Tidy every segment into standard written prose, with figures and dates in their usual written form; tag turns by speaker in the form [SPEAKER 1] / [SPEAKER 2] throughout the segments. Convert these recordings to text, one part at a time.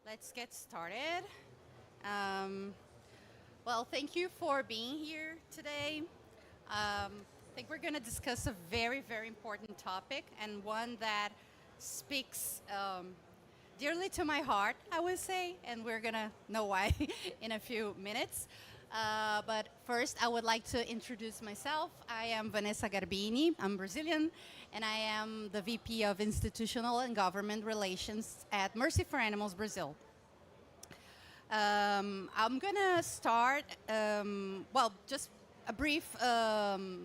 [SPEAKER 1] let's get started. Um, well, thank you for being here today. I think we're going to discuss a very, very important topic and one that speaks dearly to my heart, I would say, and we're going to know why in a few minutes. But first, I would like to introduce myself. I am Vanessa Garbini. I'm Brazilian, and I am the VP of Institutional and Government Relations at Mercy for Animals Brazil. I'm going to start, just a brief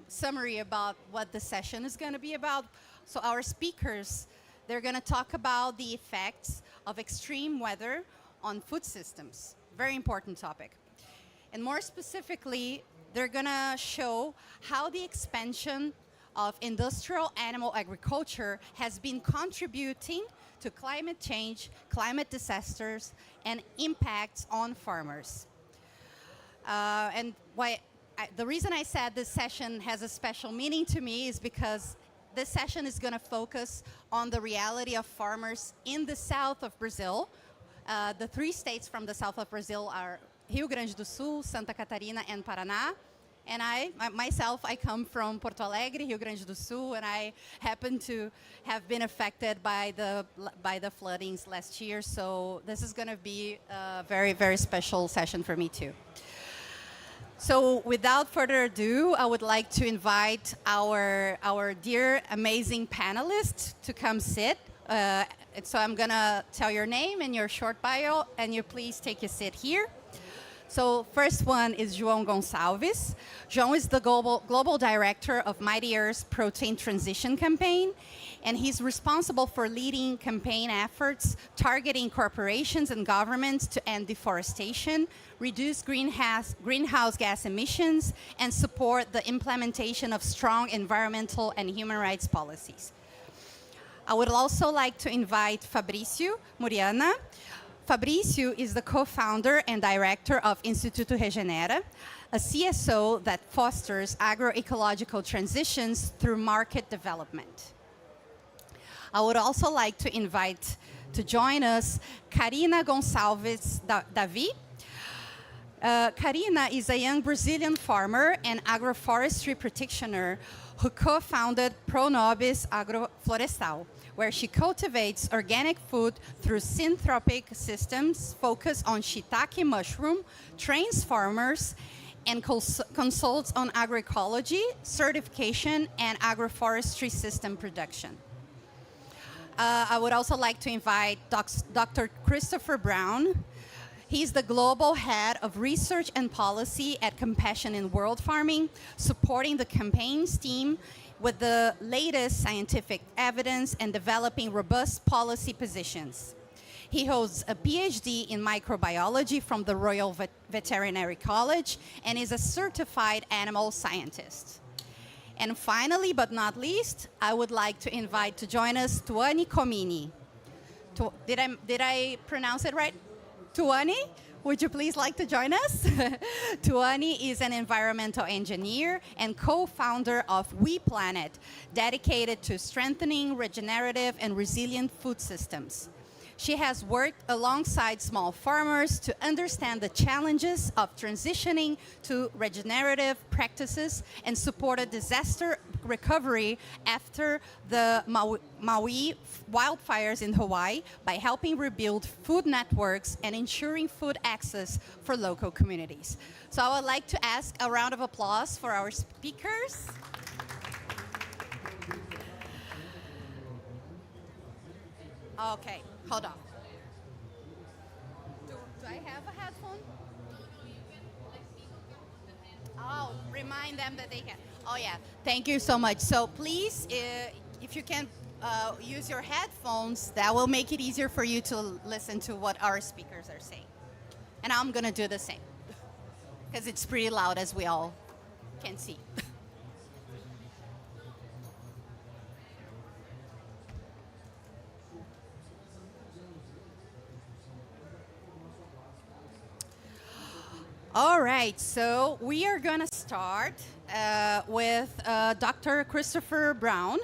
[SPEAKER 1] summary about what the session is going to be about. So our speakers, they're going to talk about the effects of extreme weather on food systems. Very important topic. And more specifically, they're going to show how the expansion of industrial animal agriculture has been contributing to climate change, climate disasters, and impacts on farmers. The reason I said this session has a special meaning to me is because this session is going to focus on the reality of farmers in the south of Brazil. The three states from the south of Brazil are Rio Grande do Sul, Santa Catarina, and Paraná. And I come from Porto Alegre, Rio Grande do Sul, and I happen to have been affected by the floodings last year. So this is going to be a very, very special session for me too. So without further ado, I would like to invite our dear, amazing panelists to come sit. So I'm going to tell your name and your short bio, and you please take a seat here. So first one is João Gonçalves. João is the global director of Mighty Earth's Protein Transition Campaign, and he's responsible for leading campaign efforts targeting corporations and governments to end deforestation, reduce greenhouse gas emissions, and support the implementation of strong environmental and human rights policies. I would also like to invite Fabrício Muriana. Fabrício is the co-founder and director of Instituto Regenera, a CSO that fosters agroecological transitions through market development. I would also like to invite to join us Karina Gonçalves Davi. Karina is a young Brazilian farmer and agroforestry practitioner who co-founded Pronobis Agroflorestal, where she cultivates organic food through synthropic systems focused on shiitake mushroom, trains farmers, and consults on agroecology, certification, and agroforestry system production. I would also like to invite Dr. Christopher Brown. He's the global head of research and policy at Compassion in World Farming, supporting the campaigns team with the latest scientific evidence and developing robust policy positions. He holds a PhD in microbiology from the Royal Veterinary College and is a certified animal scientist. And finally, but not least, I would like to invite to join us Tuani Comini. Did I pronounce it right? Tuani? Would you please like to join us? Tuani is an environmental engineer and co-founder of We Planet, dedicated to strengthening regenerative and resilient food systems. She has worked alongside small farmers to understand the challenges of transitioning to regenerative practices and supported disaster recovery after the Maui wildfires in Hawaii by helping rebuild food networks and ensuring food access for local communities. So I would like to ask a round of applause for our speakers. Okay, hold on. Do I have a headphone? Oh, remind them that they can. Oh, yeah. Thank you so much. So please, if you can use your headphones, that will make it easier for you to listen to what our speakers are saying. And I'm going to do the same because it's pretty loud, as we all can see. All right, so we are going to start with Dr. Christopher Brown,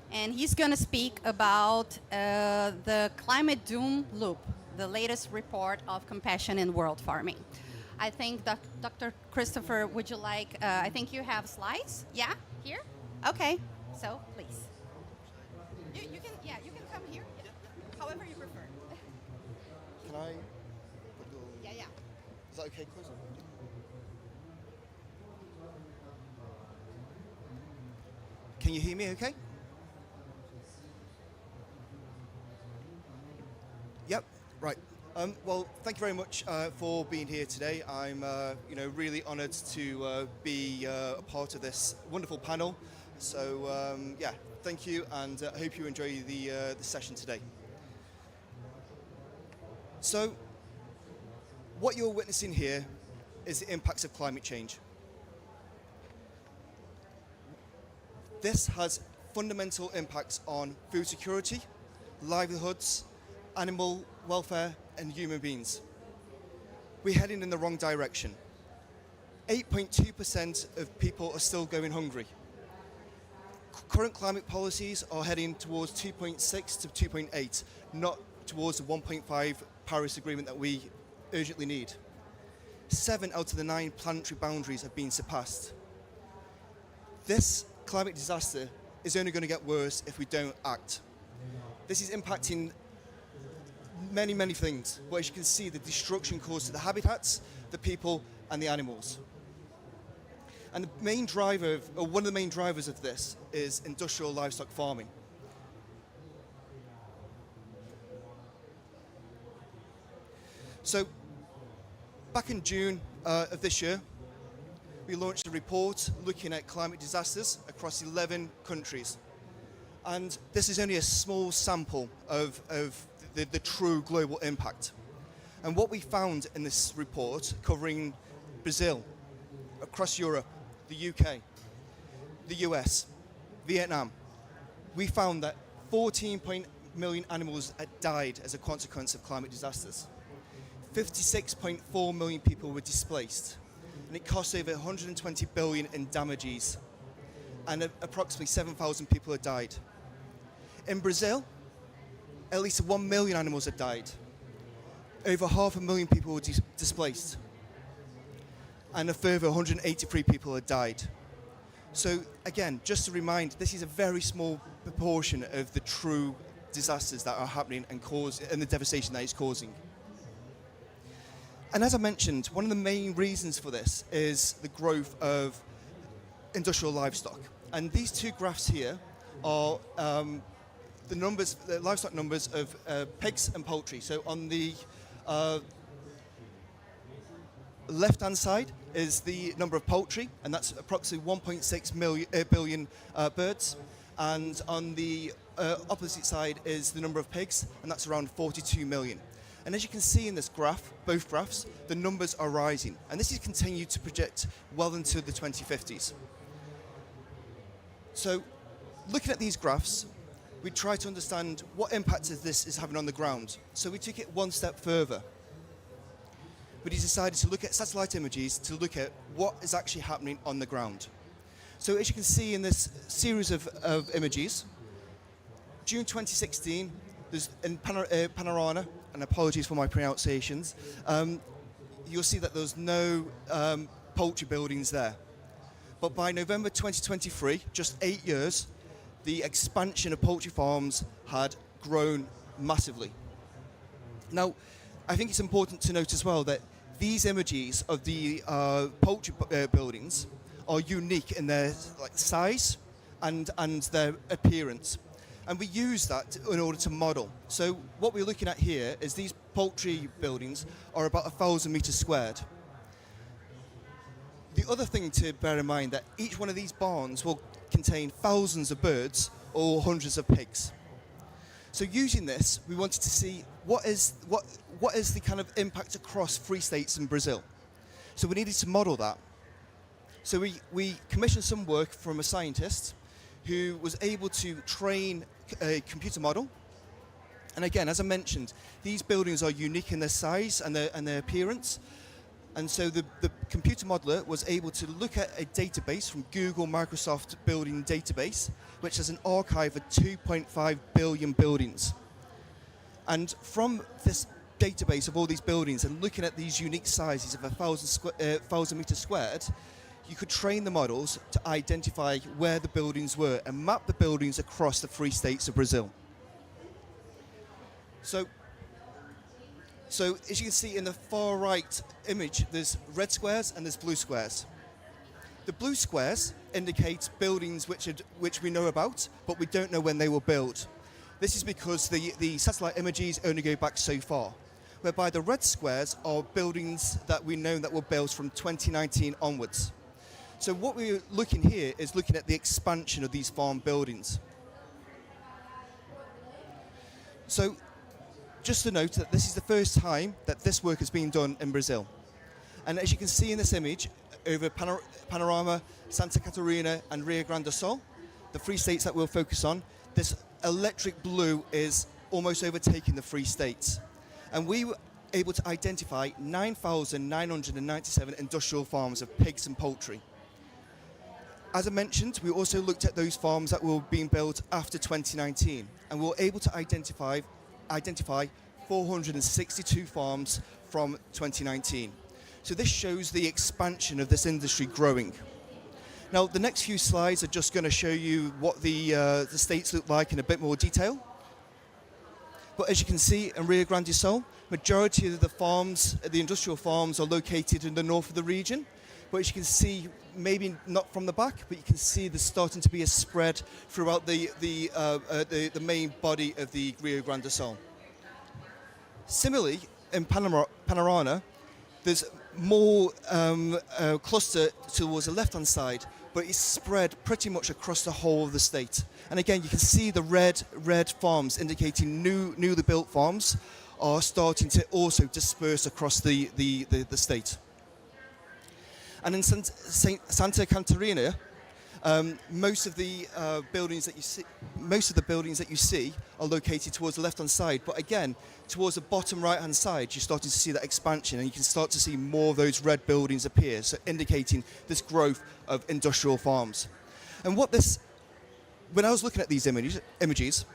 [SPEAKER 1] and he's going to speak about the climate doom loop. the latest report of compassion in world farming. I think Dr. Christopher, would you like, I think you have slides? Yeah, here? Okay, so please. You can, yeah, you can come here, yeah. However you prefer.
[SPEAKER 2] Can I?
[SPEAKER 1] Yeah, yeah.
[SPEAKER 2] Is that okay, Chris? Can you hear me okay? Yep, right. Well, thank you very much for being here today. I'm really honoured to be a part of this wonderful panel. So yeah, thank you, and I hope you enjoy the session today. So what you're witnessing here is the impacts of climate change. This has fundamental impacts on food security, livelihoods, animal welfare, and human beings. We're heading in the wrong direction. 8.2% of people are still going hungry. Current climate policies are heading towards 2.6 to 2.8, not towards the 1.5 Paris Agreement that we urgently need. 7 out of the 9 planetary boundaries have been surpassed. This climate disaster is only going to get worse if we don't act. This is impacting many, many things, but as you can see, the destruction caused to the habitats, the people, and the animals. And the main driver, or one of the main drivers of this, is industrial livestock farming. So, back in June of this year, we launched a report looking at climate disasters across 11 countries. And this is only a small sample of the true global impact. And what we found in this report, covering Brazil, across Europe, the UK, the US, Vietnam, we found that 14 million animals had died as a consequence of climate disasters. 56.4 million people were displaced, and it cost over 120 billion in damages, and approximately 7,000 people had died. In Brazil, at least 1 million animals had died. Over 500,000 people were displaced, and a further 183 people had died. So again, just to remind, this is a very small proportion of the true disasters that are happening and the devastation that it's causing. And as I mentioned, one of the main reasons for this is the growth of industrial livestock. And these two graphs here are the livestock numbers of pigs and poultry. So on the left-hand side is the number of poultry, and that's approximately 1.6 billion birds. And on the opposite side is the number of pigs, and that's around 42 million. And as you can see in this graph, both graphs, the numbers are rising. And this is continued to project well into the 2050s. So looking at these graphs, we try to understand what impact this is having on the ground. So we took it one step further. We decided to look at satellite images to look at what is actually happening on the ground. So as you can see in this series of images, June 2016, there's in Panorama, and apologies for my pronunciations, you'll see that there's no poultry buildings there. But by November 2023, just 8 years, the expansion of poultry farms had grown massively. Now, I think it's important to note as well that these images of the poultry buildings are unique in their size and their appearance. And we use that in order to model. So what we're looking at here is these poultry buildings are about 1,000 meters squared. The other thing to bear in mind that each one of these barns will contain thousands of birds or hundreds of pigs. So using this, we wanted to see what is the kind of impact across 3 states in Brazil. So we needed to model that. So we commissioned some work from a scientist who was able to train a computer model. And again, as I mentioned, these buildings are unique in their size and their appearance. And so the computer modeler was able to look at a database from Google Microsoft Building Database, which has an archive of 2.5 billion buildings. And from this database of all these buildings and looking at these unique sizes of 1,000 meters squared, you could train the models to identify where the buildings were and map the buildings across the 3 states of Brazil. So as you can see in the far right image, there's red squares and there's blue squares. The blue squares indicate buildings which we know about, but we don't know when they were built. This is because the satellite images only go back so far, whereby the red squares are buildings that we know that were built from 2019 onwards. So what we're looking here is looking at the expansion of these farm buildings. So just to note that this is the first time that this work has been done in Brazil. And as you can see in this image, over Panorama, Santa Catarina and Rio Grande do Sul, the 3 states that we'll focus on, this electric blue is almost overtaking the 3 states. And we were able to identify 9,997 industrial farms of pigs and poultry. As I mentioned, we also looked at those farms that were being built after 2019, and we were able to identify 462 farms from 2019. So this shows the expansion of this industry growing. Now, the next few slides are just going to show you what the states look like in a bit more detail. But as you can see in Rio Grande do Sul, majority of the farms, the industrial farms, are located in the north of the region. But as you can see, maybe not from the back, but you can see there's starting to be a spread throughout the main body of the Rio Grande do Sul. Similarly, in Panorama, there's more cluster towards the left-hand side, but it's spread pretty much across the whole of the state. And again, you can see the red farms indicating newly built farms are starting to also disperse across the state. And in Santa Catarina, most of the buildings that you see are located towards the left-hand side. But again, towards the bottom right-hand side, you're starting to see that expansion, and you can start to see more of those red buildings appear, so indicating this growth of industrial farms. And when I was looking at these images,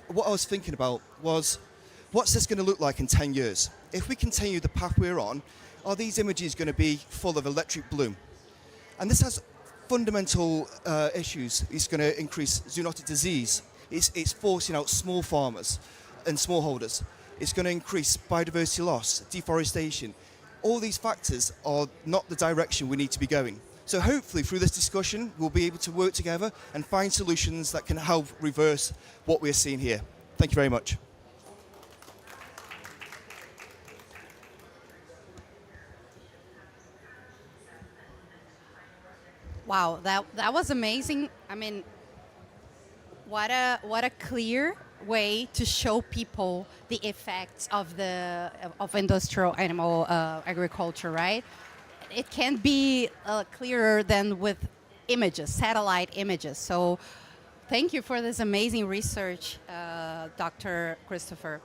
[SPEAKER 2] what I was thinking about was, what's this going to look like in 10 years? If we continue the path we're on, are these images going to be full of electric blue? And this has fundamental issues. It's going to increase zoonotic disease. It's forcing out small farmers and smallholders. It's going to increase biodiversity loss, deforestation. All these factors are not the direction we need to be going. So hopefully through this discussion, we'll be able to work together and find solutions that can help reverse what we're seeing here. Thank you very much.
[SPEAKER 1] Wow, that was amazing. I mean, what a clear way to show people the effects of industrial animal agriculture, right? It can't be clearer than with images, satellite images. So, thank you for this amazing research, Dr. Christopher.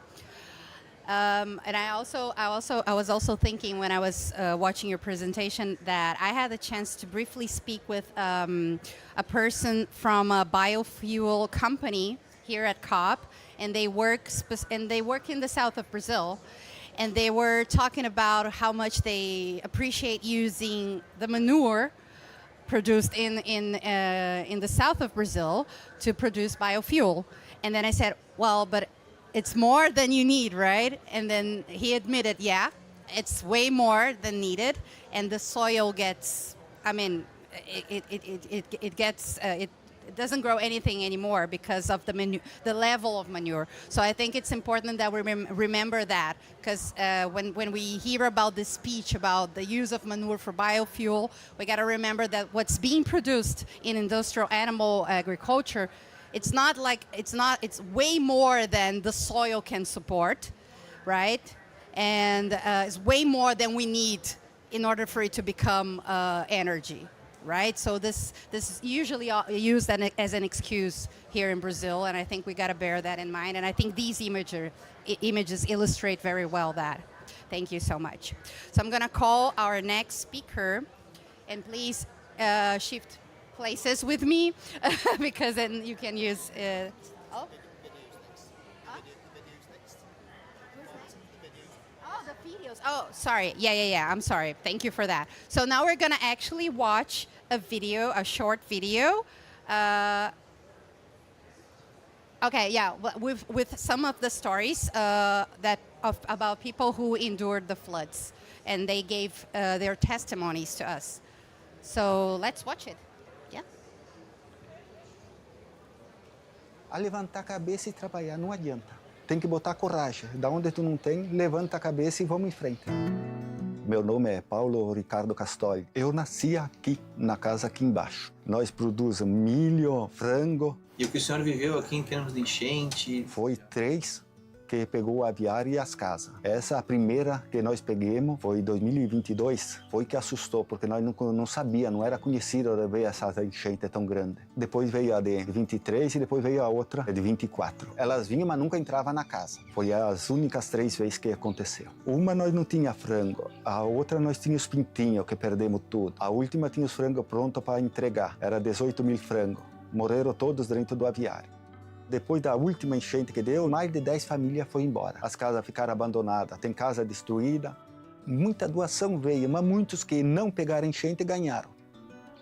[SPEAKER 1] And I was also thinking when I was watching your presentation that I had the chance to briefly speak with a person from a biofuel company here at COP, and they work in the south of Brazil, and they were talking about how much they appreciate using the manure produced in the south of Brazil to produce biofuel. And then I said, well, but it's more than you need, right? And then he admitted, yeah, it's way more than needed, and the soil gets, I mean, it doesn't grow anything anymore because of the level of manure. So I think it's important that we remember that, because when we hear about this speech about the use of manure for biofuel, we got to remember that what's being produced in industrial animal agriculture, it's way more than the soil can support, right? And it's way more than we need in order for it to become energy, right? So this is usually used as an excuse here in Brazil, and I think we got to bear that in mind. And I think these images illustrate very well that. Thank you so much. So I'm going to call our next speaker, and please shift places with me because then you can use videos. Oh, sorry. Yeah. I'm sorry. Thank you for that. So now we're gonna actually watch a video, a short video. Okay, yeah, with some of the stories about people who endured the floods, and they gave their testimonies to us. So let's watch it. Yeah.
[SPEAKER 3] A levantar a cabeça e trabalhar, não adianta. Tem que botar coragem. Da onde tu não tem, levanta a cabeça e vamos em frente. Meu nome é Paulo Ricardo Castoli. Eu nasci aqui, na casa aqui embaixo. Nós produzimos milho, frango.
[SPEAKER 4] E o que o senhor viveu aqui em termos de enchente?
[SPEAKER 3] Foi 3 que pegou o aviário e as casas. Essa a primeira que nós pegamos foi em 2022. Foi que assustou, porque nós não sabia, não era conhecido de ver essa enchente tão grande. Depois veio a de 23 e depois veio a outra de 24. Elas vinham, mas nunca entravam na casa. Foi as únicas 3 vezes que aconteceu. Uma nós não tinha frango, a outra nós tínhamos os pintinhos, que perdemos tudo. A última tinha os frangos prontos para entregar. Era 18 mil frangos. Morreram todos dentro do aviário. Depois da última enchente que deu, mais de 10 famílias foram embora. As casas ficaram abandonadas, tem casa destruída. Muita doação veio, mas muitos que não pegaram enchente ganharam.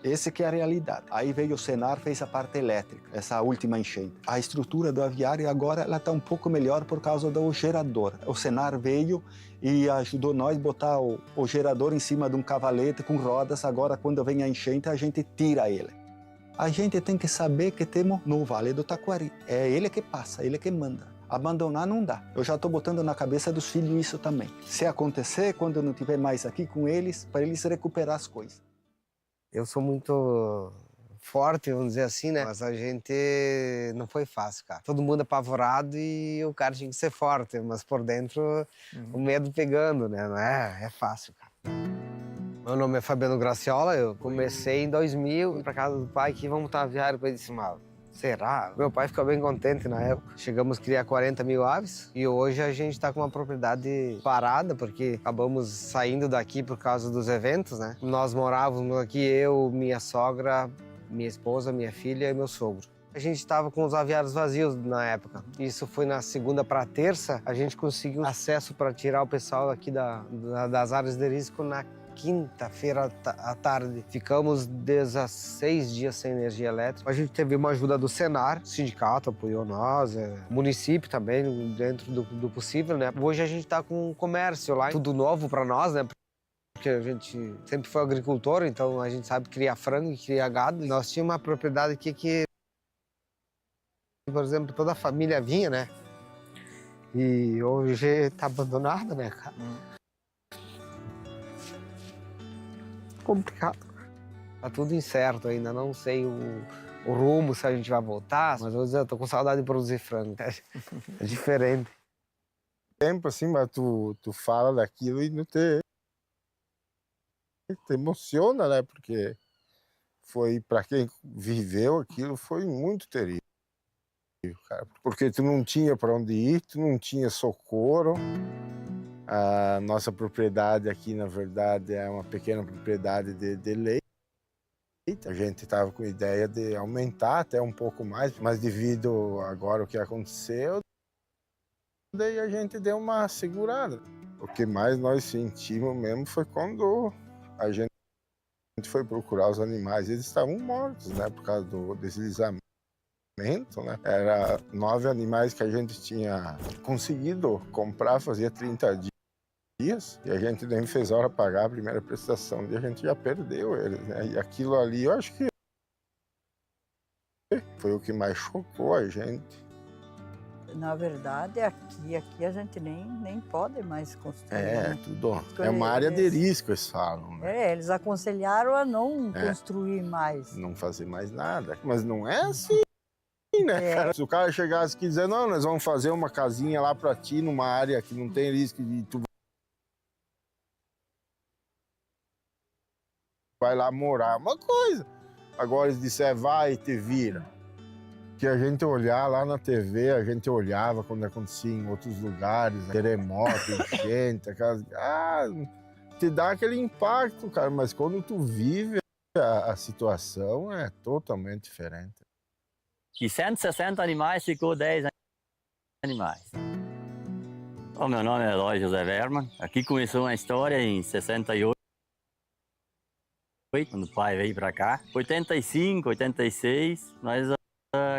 [SPEAKER 3] Essa que é a realidade. Aí veio o Senar, fez a parte elétrica, essa última enchente. A estrutura do aviário agora ela está um pouco melhor por causa do gerador. O Senar veio e ajudou nós a botar o gerador em cima de um cavalete com rodas. Agora, quando vem a enchente, a gente tira ele. A gente tem que saber que temos no Vale do Taquari. É ele que passa, ele que manda. Abandonar não dá. Eu já estou botando na cabeça dos filhos isso também. Se acontecer, quando eu não estiver mais aqui com eles, para eles recuperar as coisas.
[SPEAKER 5] Eu sou muito forte, vamos dizer assim, né? Mas a gente não foi fácil, cara. Todo mundo apavorado e o cara tinha que ser forte, mas por dentro o medo pegando, né? Não é fácil, cara. Meu nome é Fabiano Graciola, eu comecei em 2000, para casa do pai, que vamos montar aviário para ele. Disse, mas será? Meu pai ficou bem contente na época. Chegamos a criar 40 mil aves e hoje a gente está com uma propriedade parada, porque acabamos saindo daqui por causa dos eventos, né? Nós morávamos aqui, eu, minha sogra, minha esposa, minha filha e meu sogro. A gente estava com os aviários vazios na época. Isso foi na segunda para terça, a gente conseguiu acesso para tirar o pessoal aqui das áreas de risco na quinta-feira à tarde. Ficamos 16 dias sem energia elétrica. A gente teve uma ajuda do Senar, o sindicato apoiou nós, o município também, dentro do possível, né? Hoje a gente está com um comércio lá, tudo novo para nós, né? Porque a gente sempre foi agricultor, então a gente sabe criar frango e criar gado. Nós tínhamos uma propriedade aqui que, por exemplo, toda a família vinha, né? E hoje está abandonada, né, cara? Complicado. Tá tudo incerto ainda, não sei o rumo, se a gente vai voltar, mas eu tô com saudade de produzir frango. É diferente.
[SPEAKER 6] Tempo assim, mas tu fala daquilo e não te emociona, né? Porque foi, para quem viveu aquilo, foi muito terrível, cara. Porque tu não tinha para onde ir, tu não tinha socorro. A nossa propriedade aqui, na verdade, é uma pequena propriedade de leite. A gente estava com a ideia de aumentar até um pouco mais, mas devido agora o que aconteceu, daí a gente deu uma segurada. O que mais nós sentimos mesmo foi quando a gente foi procurar os animais. Eles estavam mortos, né, por causa do deslizamento. Né? Era 9 animais que a gente tinha conseguido comprar, fazia 30 dias, e a gente nem fez hora pagar a primeira prestação, e a gente já perdeu eles, né? E aquilo ali, eu acho que foi o que mais chocou a gente.
[SPEAKER 7] Na verdade, aqui a gente nem pode mais construir. Né?
[SPEAKER 6] Tudo. É uma área de risco, eles falam. Né?
[SPEAKER 7] Eles aconselharam a não construir mais.
[SPEAKER 6] Não fazer mais nada. Mas não é assim. Né, cara? Se o cara chegasse aqui e dizer, não, nós vamos fazer uma casinha lá pra ti, numa área que não tem risco de tu vai lá morar, uma coisa. Agora eles disseram, vai e te vira. Que a gente olhar lá na TV, a gente olhava quando acontecia em outros lugares, terremoto, enchente, aquelas... te dá aquele impacto, cara, mas quando tu vive a situação é totalmente diferente.
[SPEAKER 8] De 160 animais ficou 10 animais. O meu nome é José Verman. Aqui começou uma história em 68, quando o pai veio para cá. 85, 86, nós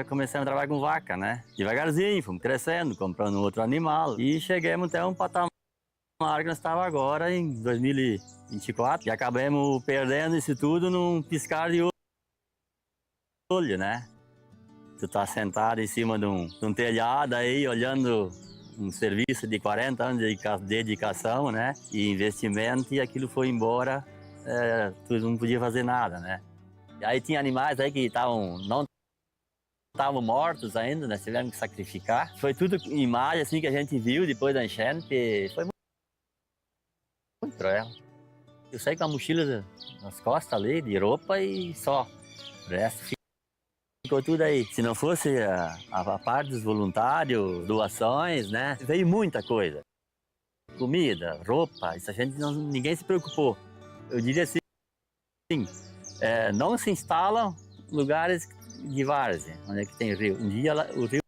[SPEAKER 8] começamos a trabalhar com vaca, né? Devagarzinho, fomos crescendo, comprando outro animal e chegamos até um patamar que nós estávamos agora em 2024 e acabamos perdendo isso tudo num piscar de olho, né? Tu tá sentado em cima de um telhado aí, olhando um serviço de 40 anos de dedicação, né? E investimento, e aquilo foi embora, tu não podia fazer nada, né? E aí tinha animais aí que não estavam mortos ainda, né? Tivemos que sacrificar. Foi tudo imagem assim que a gente viu depois da enchente, foi muito cruel. Eu saí com a mochila nas costas ali, de roupa e só. O resto ficou tudo aí. Se não fosse a parte dos voluntários, doações, né? Veio muita coisa. Comida, roupa, isso ninguém se preocupou. Eu diria assim, não se instalam lugares de várzea, onde é que tem rio. Um dia o rio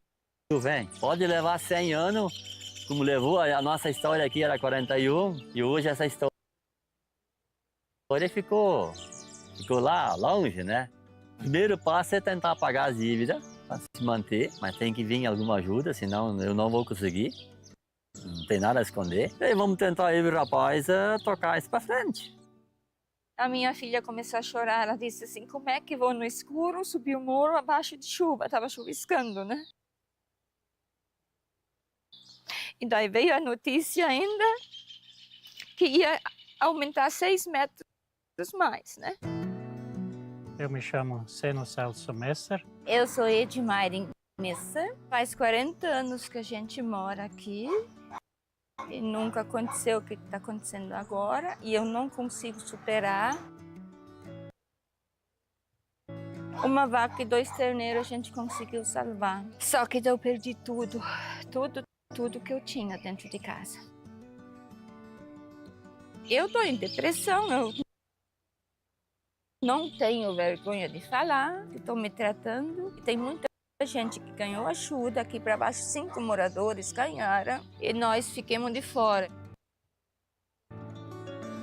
[SPEAKER 8] vem. Pode levar 100 anos, como levou a nossa história aqui, era 41, e hoje essa história ficou lá, longe, né? O primeiro passo é tentar pagar as dívidas, para se manter, mas tem que vir alguma ajuda, senão eu não vou conseguir. Não tem nada a esconder. E aí vamos tentar, eu e o rapaz, tocar isso para frente.
[SPEAKER 9] A minha filha começou a chorar, ela disse assim, como é que vou no escuro subir o muro abaixo de chuva? Estava chuviscando, né? E daí veio a notícia ainda que ia aumentar 6 metros mais, né?
[SPEAKER 10] Eu me chamo Seno Celso Messer.
[SPEAKER 9] Eu sou Edmaire Messer, faz 40 anos que a gente mora aqui. E nunca aconteceu o que está acontecendo agora e eu não consigo superar. Uma vaca e 2 terneiros a gente conseguiu salvar. Só que eu perdi tudo que eu tinha dentro de casa. Eu estou em depressão, eu não tenho vergonha de falar, estou me tratando. E tem muita gente que ganhou ajuda, aqui para baixo 5 moradores ganharam e nós ficamos de fora.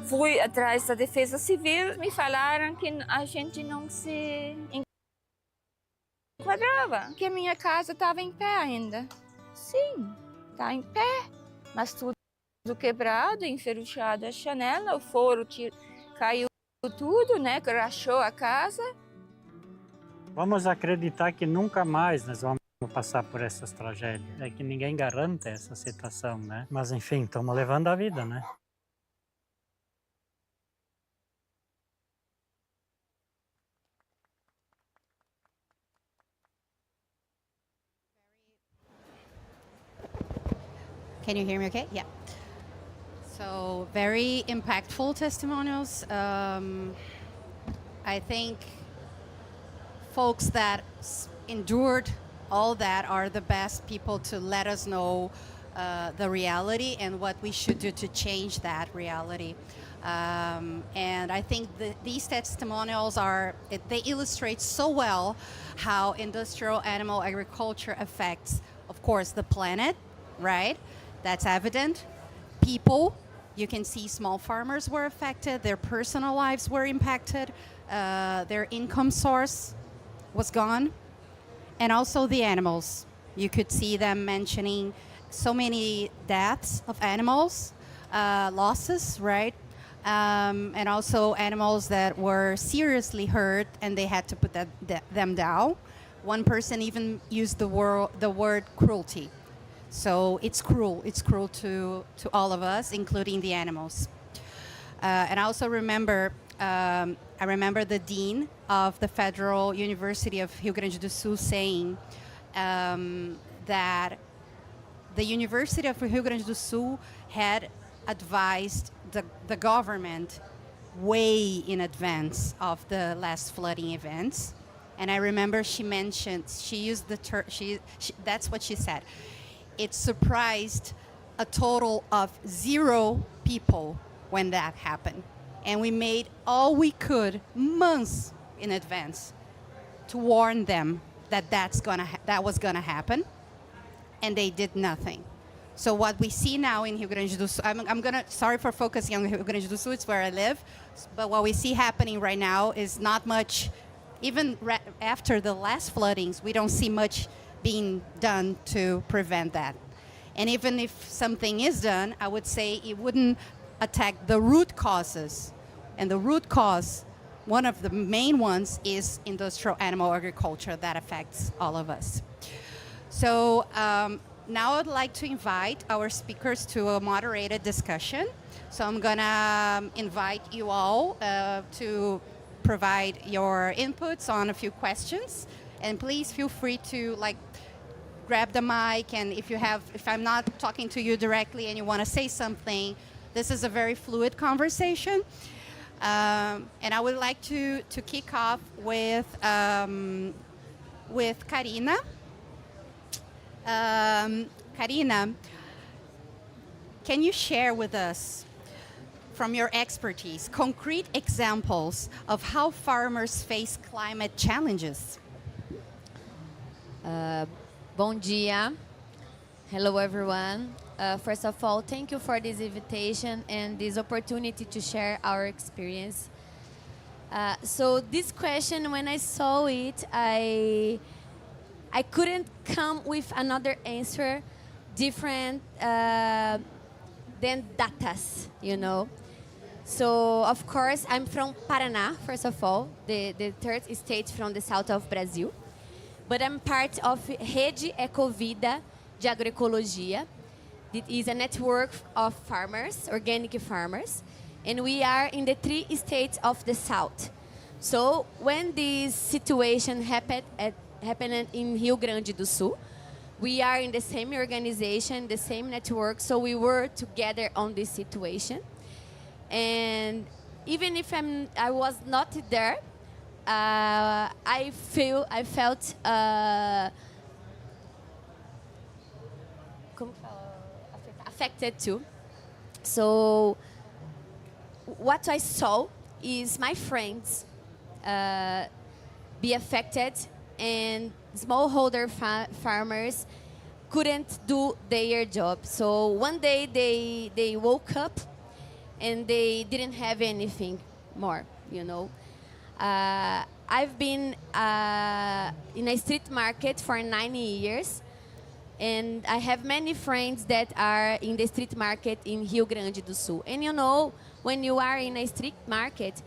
[SPEAKER 9] Fui atrás da Defesa Civil, me falaram que a gente não se enquadrava, que a minha casa estava em pé ainda. Sim, está em pé, mas tudo quebrado, enferrujado a janela, o forro caiu tudo, né, rachou a casa.
[SPEAKER 10] Vamos acreditar que nunca mais nós vamos passar por essas tragédias. É que ninguém garante essa situação, né? Mas enfim, estamos levando a vida, né?
[SPEAKER 1] Can you hear me okay? Yeah. So, very impactful testimonials. I think folks that endured all that are the best people to let us know the reality and what we should do to change that reality. And I think these testimonials they illustrate so well how industrial animal agriculture affects, of course, the planet, right? That's evident. People, you can see small farmers were affected, their personal lives were impacted, their income source was gone, and also the animals. You could see them mentioning so many deaths of animals, losses, right? And also animals that were seriously hurt and they had to put them down. One person even used the word cruelty. So it's cruel to all of us, including the animals. And I also remember the dean of the Federal University of Rio Grande do Sul saying that the University of Rio Grande do Sul had advised the government way in advance of the last flooding events. And I remember she used the term, that's what she said. It surprised a total of 0 people when that happened. And we made all we could months in advance to warn them that that was gonna happen. And they did nothing. So what we see now in Rio Grande do Sul, sorry for focusing on Rio Grande do Sul, it's where I live, but what we see happening right now is not much, even after the last floodings, we don't see much being done to prevent that. And even if something is done, I would say it wouldn't attack the root causes. And the root cause, one of the main ones, is industrial animal agriculture that affects all of us. So now I'd like to invite our speakers to a moderated discussion. So I'm gonna invite you all to provide your inputs on a few questions. And please feel free to grab the mic, and if I'm not talking to you directly and you wanna say something, this is a very fluid conversation. And I would like to kick off with Karina. Karina, can you share with us, from your expertise, concrete examples of how farmers face climate challenges?
[SPEAKER 11] Bom dia. Hello, everyone. First of all, thank you for this invitation and this opportunity to share our experience. So this question, when I saw it, I couldn't come with another answer different than datas, you know. So, of course, I'm from Paraná, first of all, the third state from the south of Brazil. But I'm part of Rede Ecovida de Agroecologia. It is a network of farmers, organic farmers, and we are in the 3 states of the south. So when this situation happened in Rio Grande do Sul, we are in the same organization, the same network, so we were together on this situation. And even if I was not there, I felt affected too. So what I saw is my friends be affected, and smallholder farmers couldn't do their job. So one day they woke up and they didn't have anything more, you know. I've been in a street market for 9 years, and I have many friends that are in the street market in Rio Grande do Sul. And you know, when you are in a street market,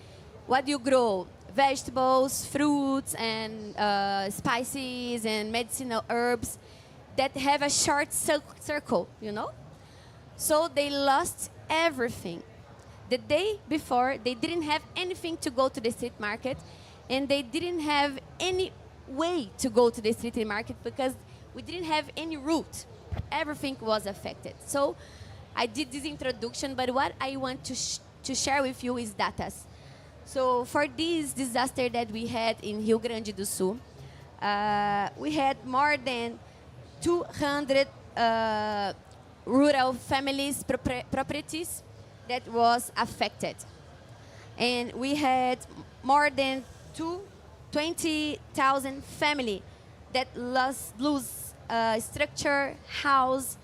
[SPEAKER 11] what you grow? Vegetables, fruits, and spices, and medicinal herbs that have a short circle, you know? So they lost everything. The day before, they didn't have anything to go to the street market, and they didn't have any way to go to the street market because we didn't have any route. Everything was affected. So I did this introduction, but what I want to share with you is data. So for this disaster that we had in Rio Grande do Sul, we had more than 200 rural families, properties that was affected. And we had more than 20,000 families that lose structure, house,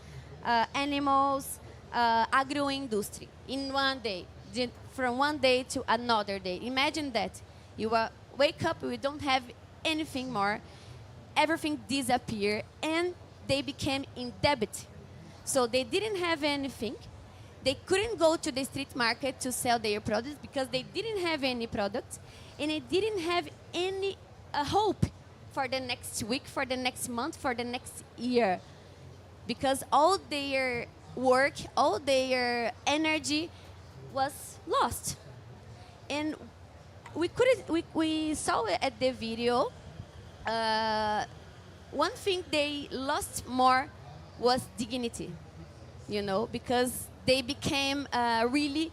[SPEAKER 11] animals, agro-industry in one day, from one day to another day. Imagine that. You wake up, we don't have anything more, everything disappeared, and they became in debt. So they didn't have anything. They couldn't go to the street market to sell their products because they didn't have any products, and they didn't have any hope for the next week, for the next month, for the next year, because all their work, all their energy was lost. And we saw it at the video. One thing they lost more was dignity, you know, because they became really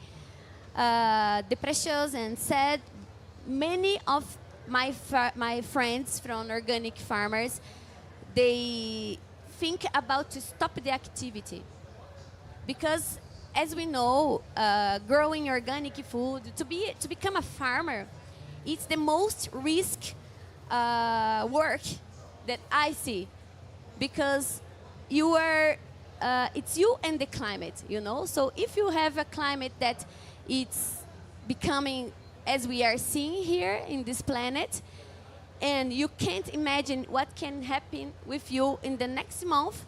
[SPEAKER 11] depressed and sad. Many of my friends from organic farmers, they think about to stop the activity. Because as we know, growing organic food, to become a farmer, it's the most risk work that I see. Because you are it's you and the climate, you know. So if you have a climate that it's becoming, as we are seeing here in this planet, and you can't imagine what can happen with you in the next month,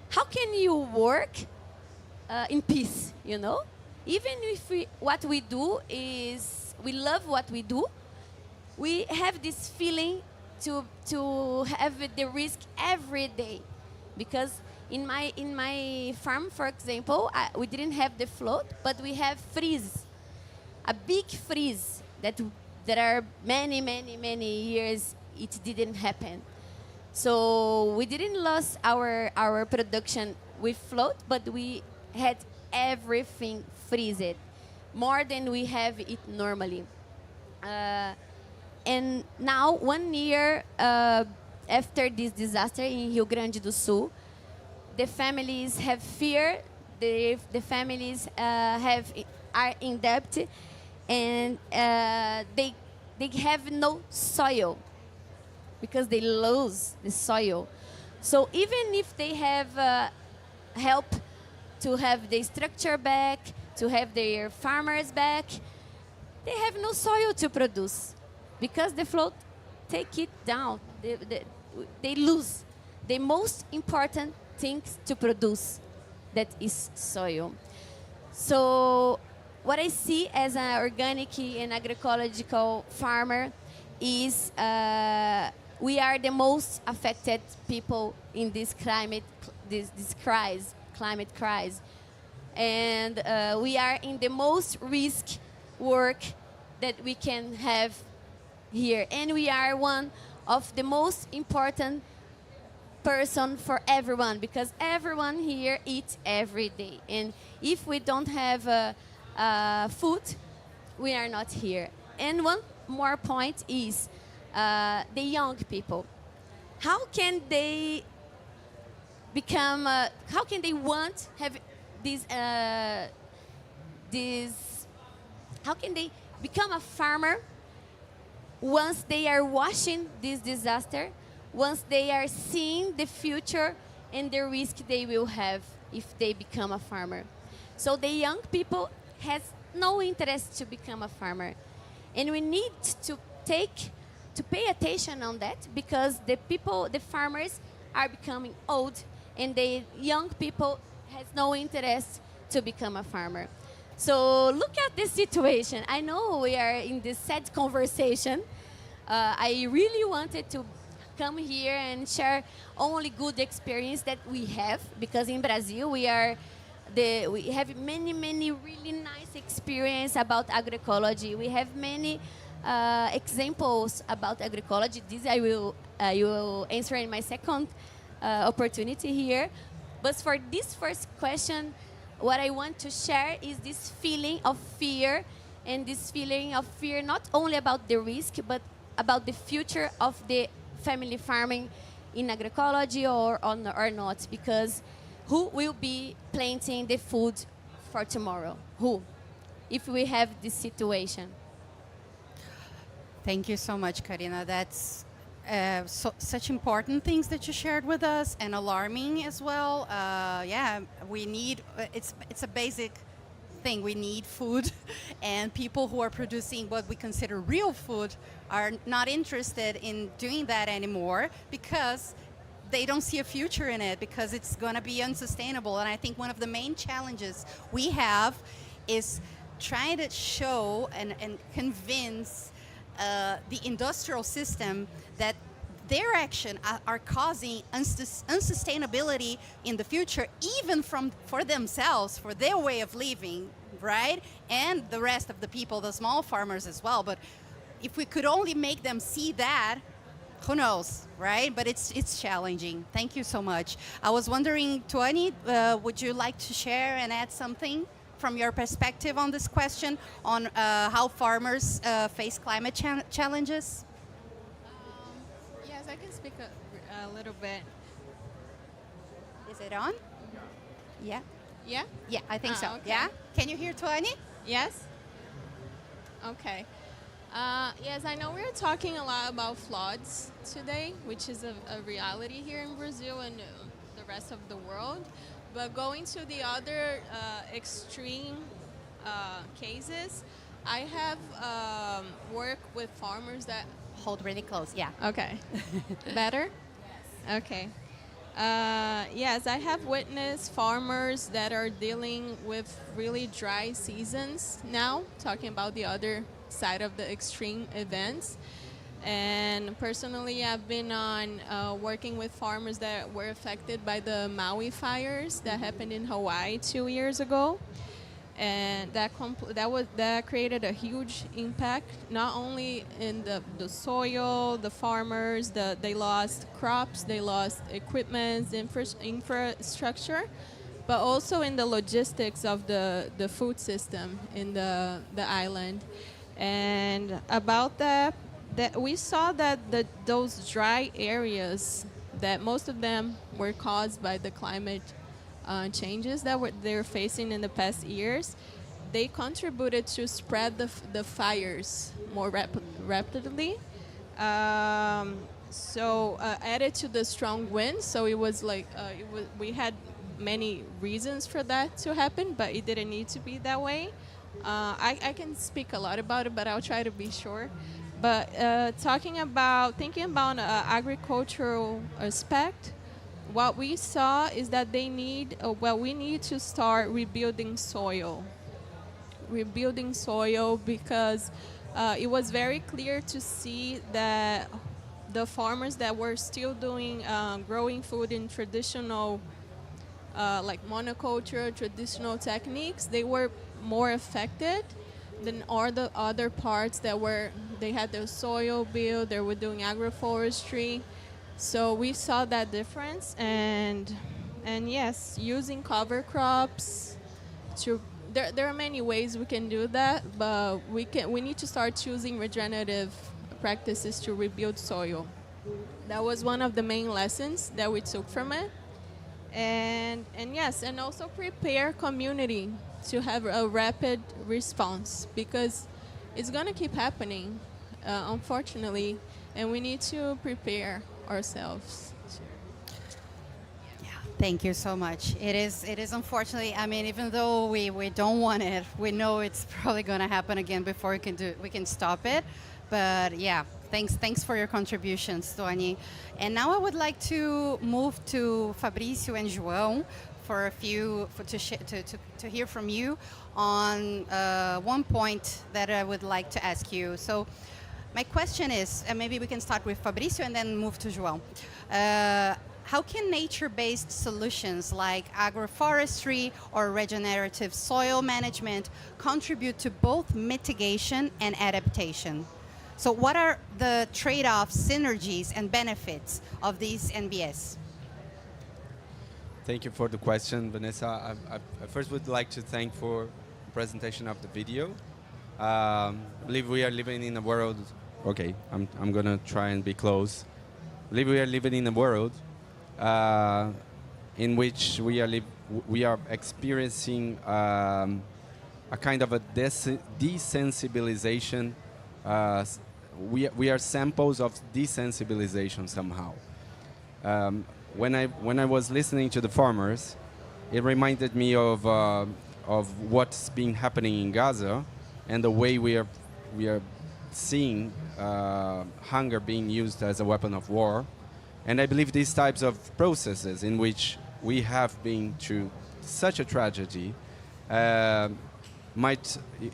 [SPEAKER 11] how can you work in peace, you know? Even if what we do is, we love what we do, we have this feeling to have the risk every day. Because in my farm, for example, we didn't have the float, but we have freeze, a big freeze that there are many years it didn't happen. So we didn't lose our production with float, but we had everything freezed, more than we have it normally. And now, 1 year after this disaster in Rio Grande do Sul, the families have fear, the families are in debt, and they have no soil because they lose the soil. So even if they have help to have the structure back, to have their farmers back, they have no soil to produce because the float take it down. They lose the most important things to produce, that is soil. So what I see as an organic and agroecological farmer is we are the most affected people in this climate crisis, and we are in the most risk work that we can have here, and we are one of the most important person for everyone, because everyone here eats every day, and if we don't have food, we are not here. And one more point is the young people. How can they become? How can they want have this? How can they become a farmer once they are watching this disaster? Once they are seeing the future and the risk they will have if they become a farmer. So the young people has no interest to become a farmer. And we need to pay attention on that, because the farmers are becoming old, and the young people has no interest to become a farmer. So look at this situation. I know we are in this sad conversation. I really wanted to come here and share only good experience that we have, because in Brazil we have many really nice experience about agroecology. We have many examples about agroecology. This I will answer in my second opportunity here. But for this first question, what I want to share is this feeling of fear, and this feeling of fear not only about the risk, but about the future of the family farming in agroecology or not, because who will be planting the food for tomorrow? Who? If we have this situation.
[SPEAKER 1] Thank you so much, Karina. That's such important things that you shared with us, and alarming as well. Yeah, we need, it's a basic thing. We need food, and people who are producing what we consider real food are not interested in doing that anymore, because they don't see a future in it, because it's going to be unsustainable. And I think one of the main challenges we have is trying to show and convince the industrial system that their action are causing unsustainability in the future, even for themselves, for their way of living, right? And the rest of the people, the small farmers as well. But if we could only make them see that, who knows, right? But it's challenging. Thank you so much. I was wondering, Tuani, would you like to share and add something from your perspective on this question, on how farmers face climate challenges?
[SPEAKER 12] Yes, I can speak a little bit.
[SPEAKER 1] Is it on? Yeah.
[SPEAKER 12] Yeah?
[SPEAKER 1] Yeah, I think so.
[SPEAKER 12] Okay.
[SPEAKER 1] Yeah? Can you hear Tuani?
[SPEAKER 12] Yes? Okay. Yes, I know we're talking a lot about floods today, which is a reality here in Brazil and the rest of the world. But going to the other extreme cases, I have worked with farmers that...
[SPEAKER 1] Hold really close, yeah.
[SPEAKER 12] Okay. Better? Okay. Yes, I have witnessed farmers that are dealing with really dry seasons now, talking about the other side of the extreme events. And personally, I've been on working with farmers that were affected by the Maui fires that happened in Hawaii 2 years ago. And that created a huge impact, not only in the soil, the farmers, they lost crops, they lost equipment, infrastructure, but also in the logistics of the food system in the island. And about that we saw that those dry areas, that most of them were caused by the climate changes that they're facing in the past years, they contributed to spread the fires more rapidly. Added to the strong winds, so it was like we had many reasons for that to happen, but it didn't need to be that way. I can speak a lot about it, but I'll try to be short. But thinking about agricultural aspect, what we saw is that we need to start rebuilding soil. Rebuilding soil, because it was very clear to see that the farmers that were still growing food in traditional, like monoculture, traditional techniques, they were more affected than all the other parts they had their soil built, they were doing agroforestry. So we saw that difference, and yes, using cover crops. There are many ways we can do that, but we need to start choosing regenerative practices to rebuild soil. That was one of the main lessons that we took from it, and yes, and also prepare community to have a rapid response, because it's going to keep happening, unfortunately, and we need to prepare ourselves.
[SPEAKER 1] Yeah, thank you so much. It is unfortunately, I mean, even though we don't want it, we know it's probably going to happen again before we can stop it. But yeah, thanks for your contributions, Tony. And now I would like to move to Fabrício and João to hear from you on one point that I would like to ask you. So my question is, and maybe we can start with Fabrício and then move to João. How can nature-based solutions like agroforestry or regenerative soil management contribute to both mitigation and adaptation? So what are the trade-off synergies and benefits of these NBS?
[SPEAKER 13] Thank you for the question, Vanessa. I first would like to thank for the presentation of the video. I believe we are living in a world. Okay, I'm gonna try and be close. I believe we are living in a world in which we are experiencing a kind of a desensibilization. We are samples of desensibilization somehow. When I was listening to the farmers, it reminded me of what's been happening in Gaza, and the way we are seeing hunger being used as a weapon of war. And I believe these types of processes in which we have been through such a tragedy,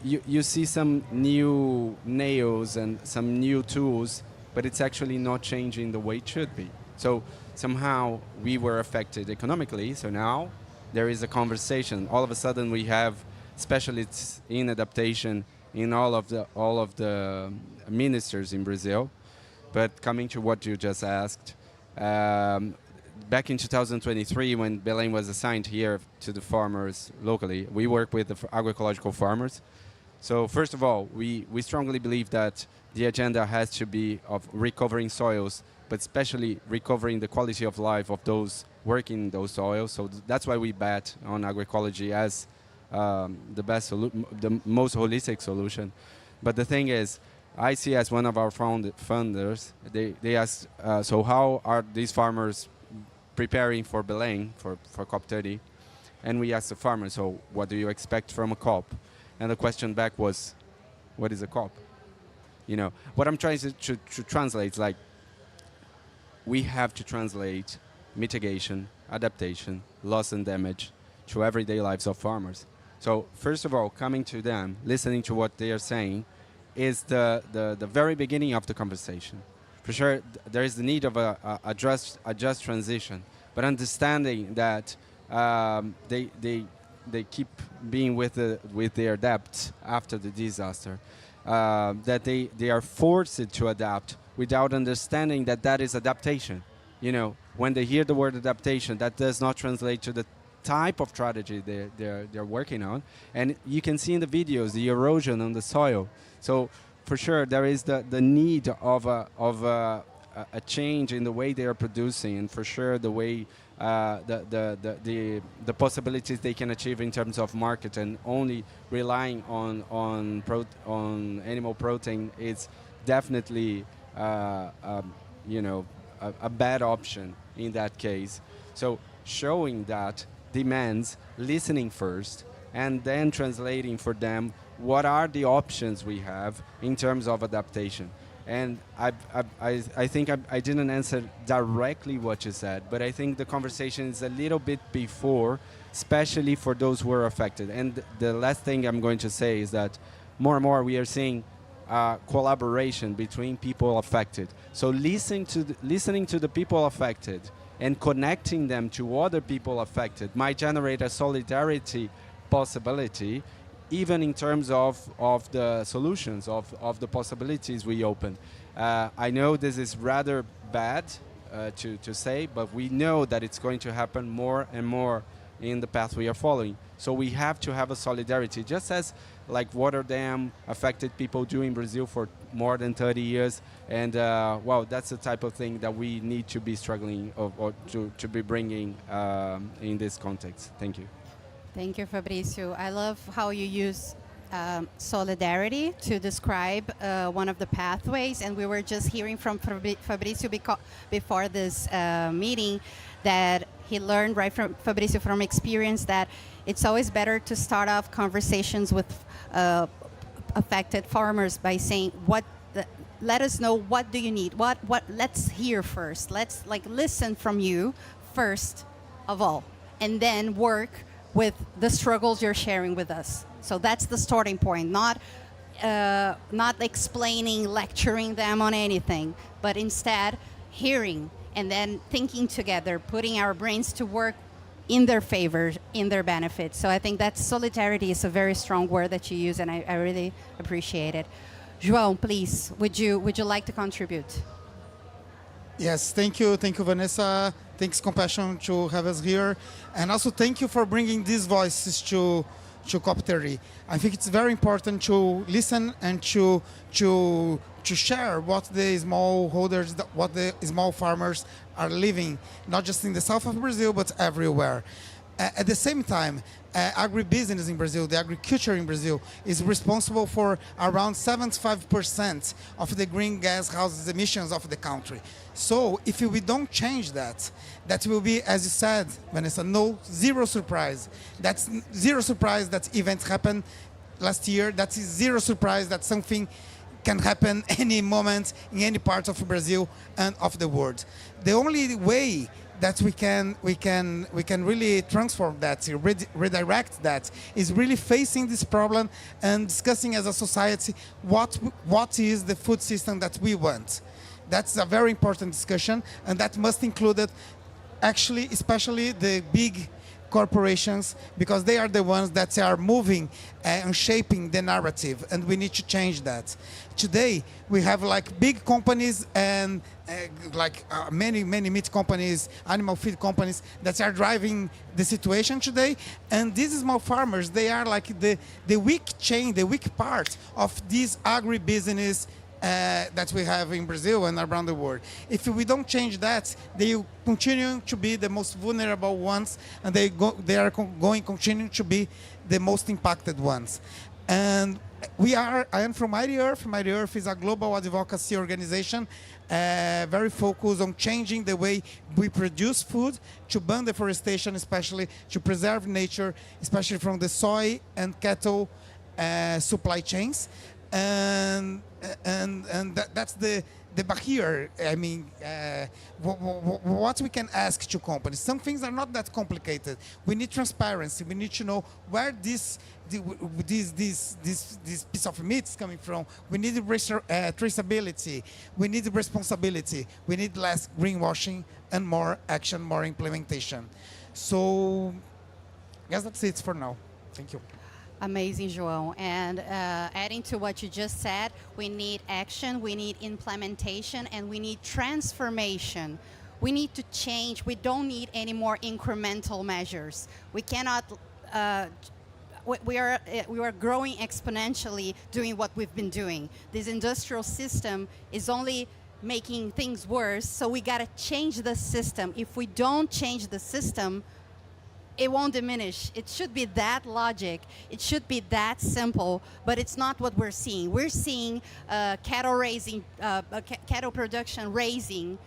[SPEAKER 13] you see some new nails and some new tools, but it's actually not changing the way it should be. So somehow we were affected economically, so now there is a conversation. All of a sudden we have specialists in adaptation in all of the ministers in Brazil. But coming to what you just asked, back in 2023, when Belém was assigned here to the farmers locally, we work with the agroecological farmers. So first of all, we strongly believe that the agenda has to be of recovering soils, but especially recovering the quality of life of those working in those soils. So that's why we bet on agroecology as the most holistic solution. But the thing is, I see as one of our funders, they asked, so how are these farmers preparing for Belém, for COP30? And we asked the farmer, so what do you expect from a COP? And the question back was, what is a COP? You know, what I'm trying to translate is like, we have to translate mitigation, adaptation, loss and damage to everyday lives of farmers. So first of all, coming to them, listening to what they are saying, is the very beginning of the conversation. For sure, there is the need of a just transition, but understanding that they keep being with their debts after the disaster, that they are forced to adapt without understanding that that is adaptation. You know, when they hear the word adaptation, that does not translate to the type of strategy they're working on. And you can see in the videos the erosion on the soil. So for sure there is the need of a change in the way they are producing, and for sure the way the possibilities they can achieve in terms of market, and only relying on animal protein is definitely you know, a bad option in that case. So showing that demands listening first, and then translating for them what are the options we have in terms of adaptation. And I think I didn't answer directly what you said, but I think the conversation is a little bit before, especially for those who are affected. And the last thing I'm going to say is that more and more we are seeing collaboration between people affected. So listening to the people affected and connecting them to other people affected might generate a solidarity possibility, even in terms of the solutions, of the possibilities we open. I know this is rather bad to say, but we know that it's going to happen more and more in the path we are following. So we have to have a solidarity, just as like water dam affected people do in Brazil for more than 30 years. And well, that's the type of thing that we need to be struggling or to be bringing in this context. Thank you.
[SPEAKER 1] Thank you, Fabricio. I love how you use solidarity to describe one of the pathways. And we were just hearing from Fabricio before this meeting that he learned right from Fabricio from experience that it's always better to start off conversations with affected farmers by saying, let us know, what do you need? Let's hear first. Let's listen from you first of all, and then work with the struggles you're sharing with us. So that's the starting point, not explaining, lecturing them on anything, but instead hearing and then thinking together, putting our brains to work in their favor, in their benefit. So I think that solidarity is a very strong word that you use, and I really appreciate it. João, please, would you like to contribute?
[SPEAKER 14] Yes, thank you, Vanessa. Thanks, Compassion, to have us here, and also thank you for bringing these voices to COP30. I think it's very important to listen and to share what the smallholders, what the small farmers are living, not just in the south of Brazil, but everywhere. At the same time, agribusiness in Brazil, the agriculture in Brazil, is responsible for around 75% of the greenhouse emissions of the country. So if we don't change that, that will be, as you said, Vanessa, zero surprise. That's zero surprise that events happened last year. That is zero surprise that something can happen any moment in any part of Brazil and of the world. The only way that we can really transform that, redirect that, is really facing this problem and discussing as a society what is the food system that we want. That's a very important discussion, and that must include actually, especially the big corporations, because they are the ones that are moving and shaping the narrative, and we need to change that. Today, we have big companies and many meat companies, animal feed companies that are driving the situation today, and these small farmers, they are the weak chain, the weak part of this agribusiness that we have in Brazil and around the world. If we don't change that, they will continue to be the most vulnerable ones, and they are going to continue to be the most impacted ones. And I am from Mighty Earth. Mighty Earth is a global advocacy organization very focused on changing the way we produce food, to ban deforestation, especially to preserve nature, especially from the soy and cattle supply chains. And that's the barrier. I mean, what we can ask to companies. Some things are not that complicated. We need transparency. We need to know where this piece of meat is coming from. We need traceability. We need responsibility. We need less greenwashing and more action, more implementation. So, I guess that's it for now. Thank you.
[SPEAKER 1] Amazing, João. And adding to what you just said, we need action, we need implementation, and we need transformation. We need to change. We don't need any more incremental measures. We cannot. We are growing exponentially doing what we've been doing. This industrial system is only making things worse, so we got to change the system. If we don't change the system, it won't diminish. It should be that logic. It should be that simple, but it's not what we're seeing. We're seeing cattle raising, cattle production raising,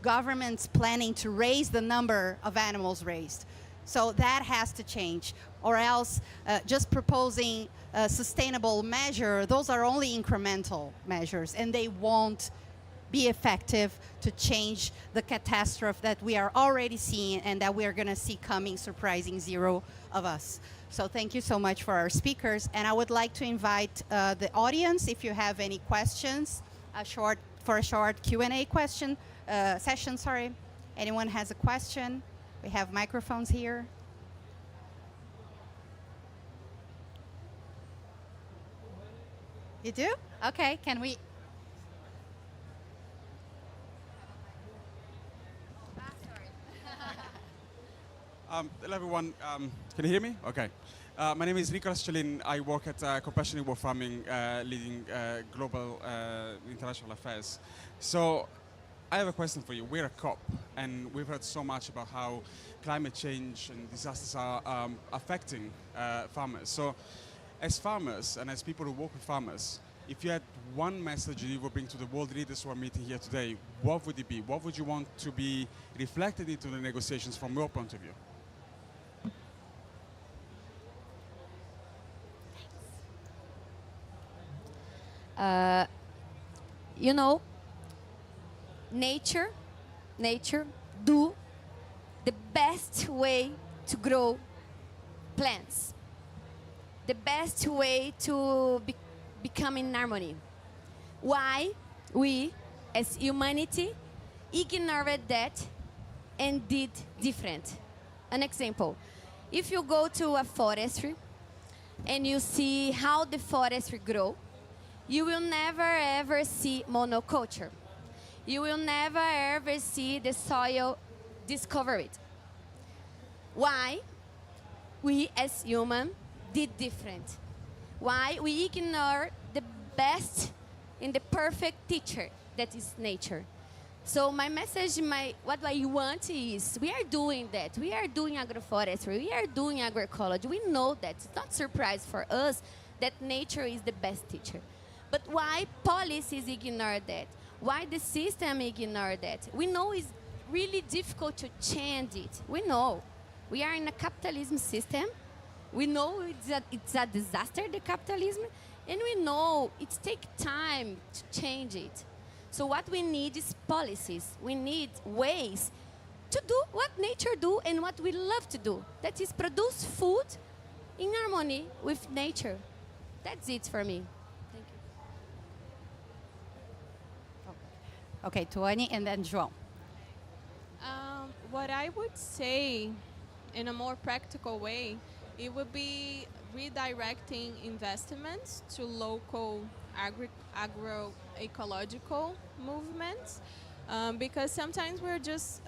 [SPEAKER 1] governments planning to raise the number of animals raised. So that has to change, or else just proposing a sustainable measure, those are only incremental measures, and they won't be effective to change the catastrophe that we are already seeing and that we are going to see coming, surprising zero of us. So thank you so much for our speakers, and I would like to invite the audience, if you have any questions, for a short Q&A session. Sorry, anyone has a question? We have microphones here. You do? Okay, can we?
[SPEAKER 15] Hello everyone, can you hear me? Okay. My name is Nicolas Chelin. I work at Compassionate War Farming, leading global international affairs. So I have a question for you. We're a COP, and we've heard so much about how climate change and disasters are affecting farmers. So as farmers and as people who work with farmers, if you had one message you would bring to the world leaders who are meeting here today, what would it be? What would you want to be reflected into the negotiations from your point of view?
[SPEAKER 11] You know, nature do the best way to grow plants, the best way to become in harmony. Why we as humanity ignored that and did different? An example, if you go to a forestry and you see how the forestry grow, you will never ever see monoculture. You will never ever see the soil discovered. Why? We as humans did different. Why? We ignore the best and the perfect teacher that is nature. So my message, what I want is, we are doing that. We are doing agroforestry. We are doing agroecology. We know that. It's not a surprise for us that nature is the best teacher. But why policies ignore that? Why the system ignore that? We know it's really difficult to change it. We know. We are in a capitalism system. We know it's a disaster, the capitalism. And we know it takes time to change it. So what we need is policies. We need ways to do what nature do and what we love to do. That is produce food in harmony with nature. That's it for me.
[SPEAKER 1] Okay, Tuane and then João.
[SPEAKER 12] What I would say in a more practical way, it would be redirecting investments to local agroecological movements. Because sometimes we're just,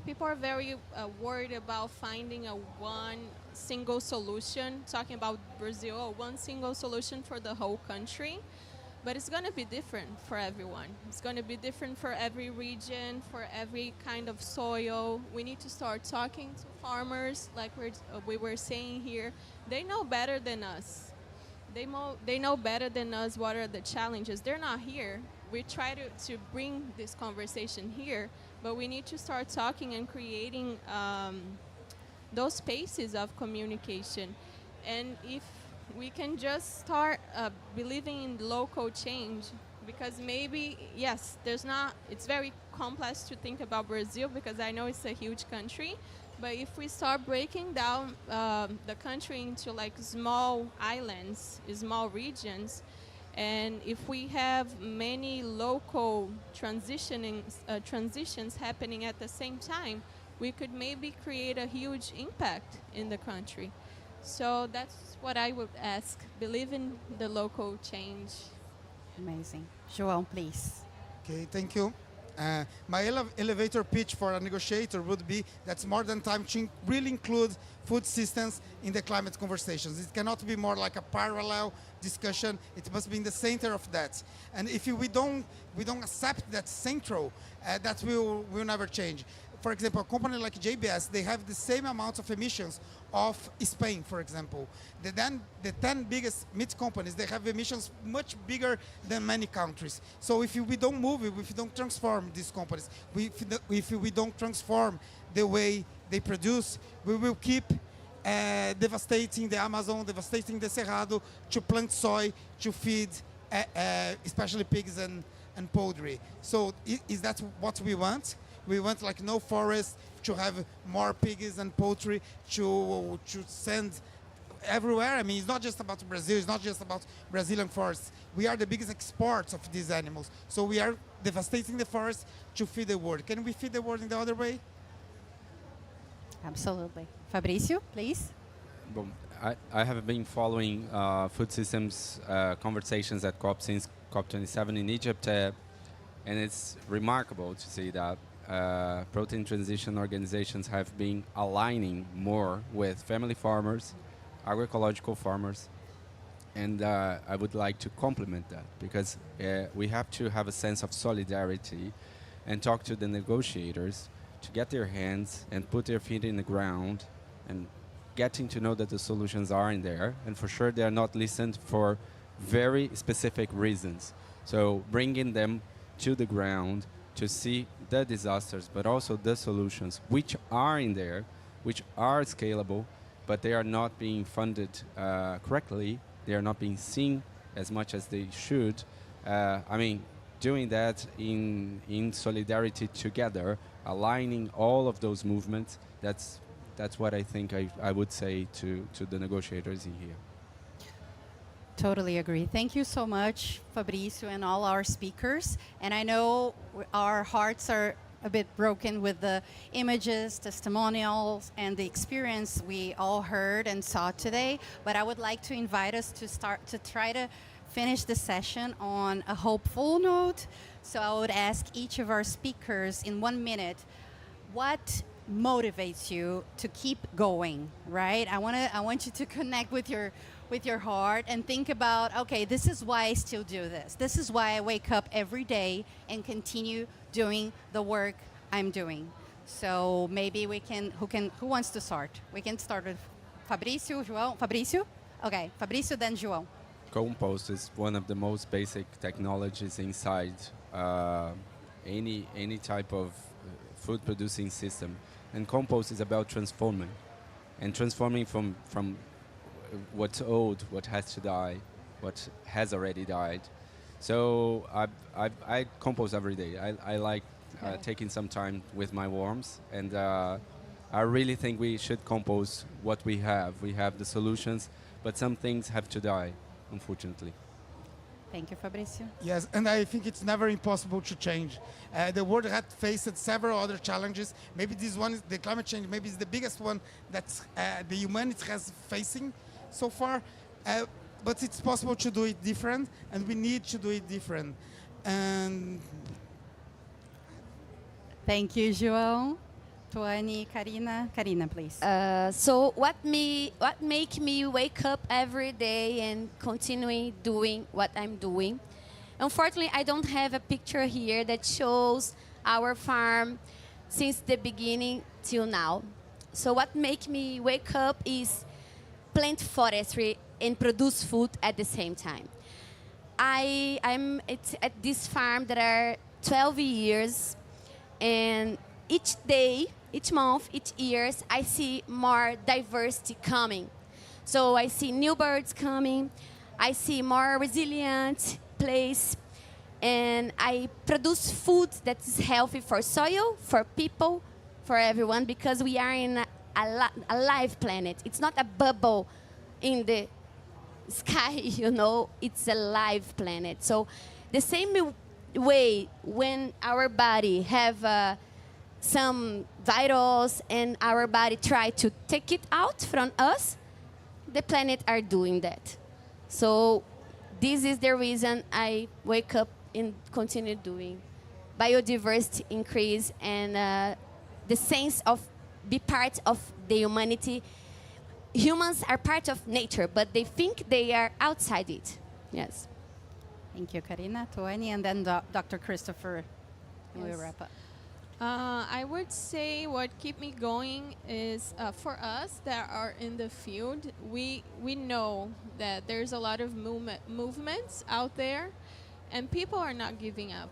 [SPEAKER 12] people are very worried about finding one single solution, talking about Brazil, one single solution for the whole country. But it's going to be different for everyone. It's going to be different for every region, for every kind of soil. We need to start talking to farmers, like we were saying here. They know better than us. they know better than us what are the challenges. They're not here. We try to bring this conversation here, but we need to start talking and creating those spaces of communication. And if we can just start believing in local change, because maybe, yes, it's very complex to think about Brazil because I know it's a huge country, but if we start breaking down the country into like small islands, small regions, and if we have many local transitions happening at the same time, we could maybe create a huge impact in the country. So that's what I would ask. Believe in the local change.
[SPEAKER 1] Amazing. João, please.
[SPEAKER 14] Okay, thank you. My elevator pitch for a negotiator would be that's more than time to really include food systems in the climate conversations. It cannot be more like a parallel discussion. It must be in the center of that. And if we don't accept that central, that will never change. For example, a company like JBS, they have the same amount of emissions of Spain, for example. The 10 biggest meat companies, they have emissions much bigger than many countries. So if we don't move, if we don't transform these companies, if we don't transform the way they produce, we will keep devastating the Amazon, devastating the Cerrado to plant soy, to feed especially pigs and poultry. So is that what we want? We want like no forest, to have more pigs and poultry, to send everywhere. I mean, it's not just about Brazil, it's not just about Brazilian forests. We are the biggest exports of these animals. So we are devastating the forest to feed the world. Can we feed the world in the other way?
[SPEAKER 1] Absolutely. Fabricio, please.
[SPEAKER 13] Well, I have been following food systems conversations at COP since COP27 in Egypt, and it's remarkable to see that protein transition organizations have been aligning more with family farmers, agroecological farmers, and I would like to complement that because we have to have a sense of solidarity and talk to the negotiators to get their hands and put their feet in the ground and getting to know that the solutions are in there, and for sure they are not listened for very specific reasons. So bringing them to the ground to see the disasters, but also the solutions, which are in there, which are scalable, but they are not being funded correctly. They are not being seen as much as they should. I mean, doing that in solidarity together, aligning all of those movements, that's what I think I would say to the negotiators in here.
[SPEAKER 1] Totally agree. Thank you so much, Fabricio, and all our speakers. And I know our hearts are a bit broken with the images, testimonials, and the experience we all heard and saw today. But I would like to invite us to try to finish the session on a hopeful note. So I would ask each of our speakers in 1 minute, what motivates you to keep going, right? I want you to connect with your heart and think about, okay, this is why I still do this. This is why I wake up every day and continue doing the work I'm doing. So maybe who wants to start? We can start with Fabricio, João. Fabricio? Okay, Fabricio, then João.
[SPEAKER 13] Compost is one of the most basic technologies inside any type of food producing system. And compost is about transforming from what's old, what has to die, what has already died. So I compost every day. I like taking some time with my worms, and I really think we should compost what we have. We have the solutions, but some things have to die, unfortunately.
[SPEAKER 1] Thank you, Fabricio.
[SPEAKER 14] Yes, and I think it's never impossible to change. The world had faced several other challenges. Maybe this one, the climate change, maybe is the biggest one that the humanity has facing so far. But it's possible to do it different, and we need to do it different. And
[SPEAKER 1] thank you, João. Tuane, Karina, please.
[SPEAKER 11] So what make me wake up every day and continue doing what I'm doing? Unfortunately, I don't have a picture here that shows our farm since the beginning till now. So what make me wake up is plant forestry and produce food at the same time. I'm at this farm that are 12 years, and each day, each month, each years, I see more diversity coming. So I see new birds coming, I see more resilient place, and I produce food that is healthy for soil, for people, for everyone, because we are in a live planet. It's not a bubble in the sky, you know, it's a live planet. So the same way when our body have some vitals and our body try to take it out from us, the planet are doing that. So this is the reason I wake up and continue doing biodiversity increase and the sense of be part of the humanity. Humans are part of nature, but they think they are outside it. Yes.
[SPEAKER 1] Thank you, Karina, Tony, and then Dr. Christopher. And we'll wrap up.
[SPEAKER 12] I would say what keep me going is for us that are in the field, we know that there's a lot of movements out there, and people are not giving up.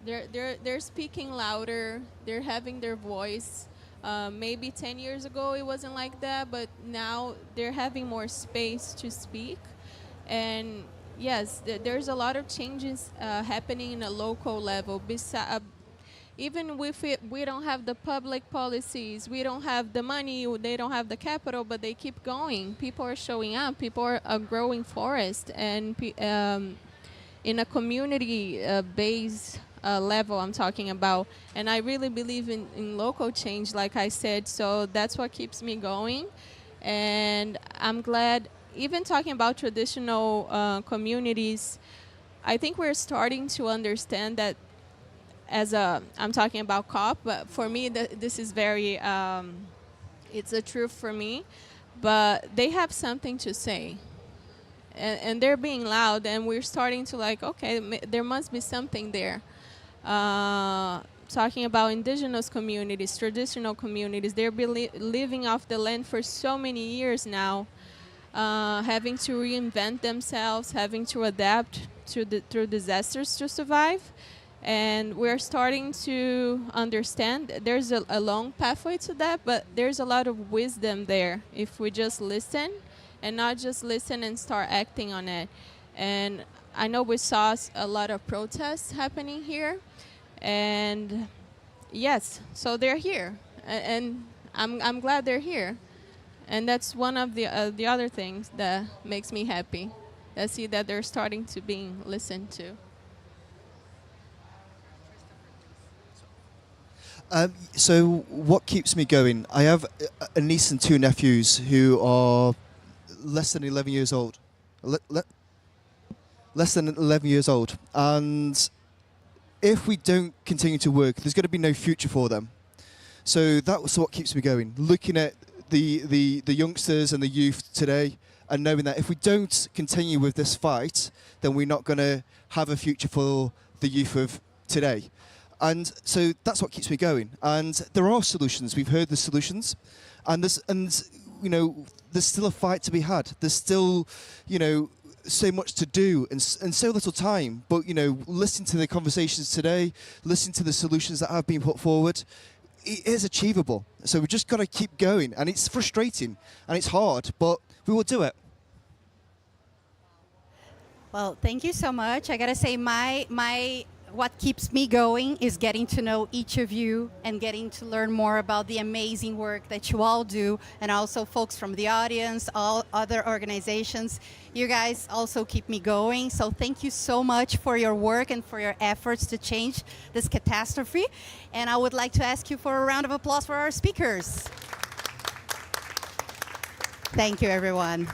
[SPEAKER 12] They're speaking louder. They're having their voice. Maybe 10 years ago it wasn't like that, but now they're having more space to speak. And yes, there's a lot of changes happening in a local level. Even if we don't have the public policies, we don't have the money, they don't have the capital, but they keep going. People are showing up. People are growing forest, and in a community-based level I'm talking about. And I really believe in local change, like I said, so that's what keeps me going. And I'm glad, even talking about traditional communities, I think we're starting to understand that I'm talking about COP, but for me this is very, it's a truth for me, but they have something to say. And they're being loud, and we're starting to like, okay, there must be something there. Talking about indigenous communities, traditional communities, they're living off the land for so many years now, having to reinvent themselves, having to adapt through disasters to survive. And we're starting to understand there's a long pathway to that, but there's a lot of wisdom there if we just listen, and not just listen and start acting on it. And I know we saw a lot of protests happening here, and yes, so they're here, and I'm glad they're here, and that's one of the other things that makes me happy. I see that they're starting to being listened to.
[SPEAKER 2] So what keeps me going? I have a niece and two nephews who are less than 11 years old. Less than 11 years old. And if we don't continue to work, there's going to be no future for them. So that's what keeps me going. Looking at the youngsters and the youth today, and knowing that if we don't continue with this fight, then we're not going to have a future for the youth of today. And so that's what keeps me going. And there are solutions. We've heard the solutions, and you know, there's still a fight to be had. There's still, you know, so much to do and so little time. But you know, listen to the conversations today, listen to the solutions that have been put forward. It is achievable. So we've just got to keep going. And it's frustrating and it's hard, but we will do it.
[SPEAKER 1] Well, thank you so much. I gotta say, what keeps me going is getting to know each of you and getting to learn more about the amazing work that you all do, and also folks from the audience, all other organizations. You guys also keep me going. So thank you so much for your work and for your efforts to change this catastrophe. And I would like to ask you for a round of applause for our speakers. Thank you, everyone.